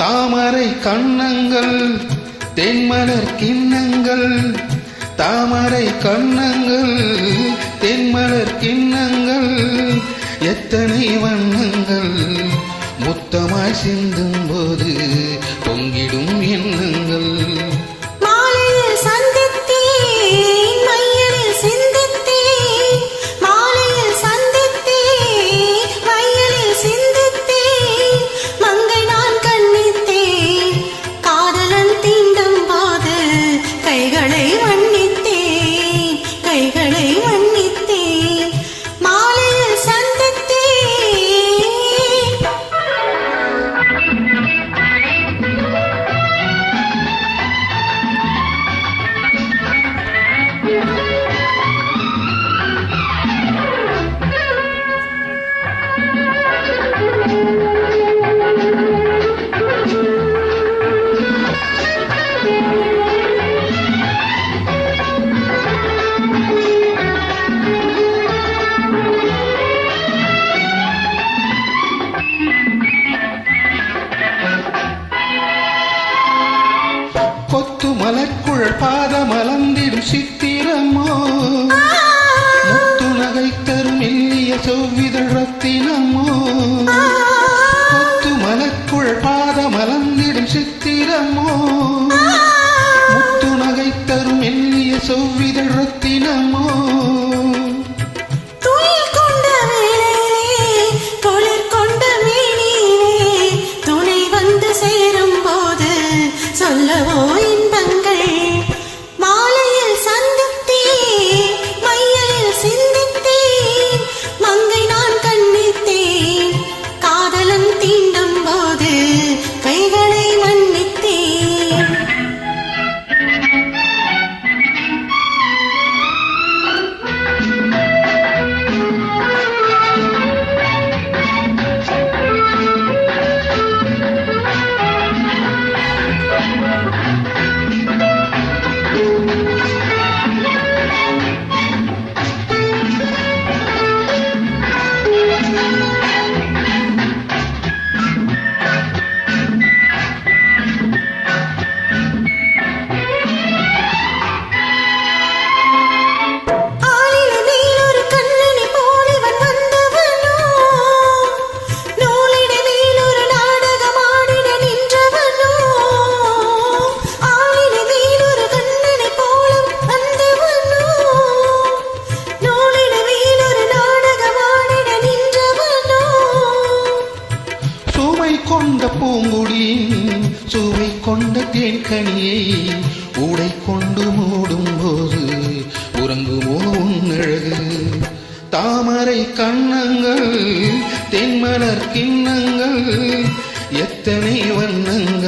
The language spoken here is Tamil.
தாமரை கண்ணங்கள் தென்மலர் கிண்ணங்கள், தாமரை கண்ணங்கள் தென்மலர் கிண்ணங்கள், எத்தனை வண்ணங்கள் முத்தமாய் சிந்தும் போது பொங்கிடும் எண்ணங்கள். கொத்து மலர்க்குள் பாதமலர்ந்திடும் சித்திரமோ, முத்து நகை தரும் மெல்லிய செவ்விதழ் ரத்தினமோ. கொத்து மலர்க்குள் பாதமலர்ந்திடும் சித்திரமோ, முத்து நகை தரும் மெல்லிய செவ்விதழ் ரத்தினமோ. சொல்லவோ இன்பங்கள் மாலையில் சந்தித்தேன், மையலில் சிந்தித்தேன், மங்கை நான் கண்ணித்தேன், காதலன் தீண்டும் போது கைகளை மன்னித்தேன். கொண்ட பூங்குடியின் சுவை கொண்ட தேன்கனியை உடை கொண்டு மூடும் போது உறங்குமோ உன்னழகு. தாமரை கண்ணங்கள் தென்மலர் கிண்ணங்கள், எத்தனை வண்ணங்கள்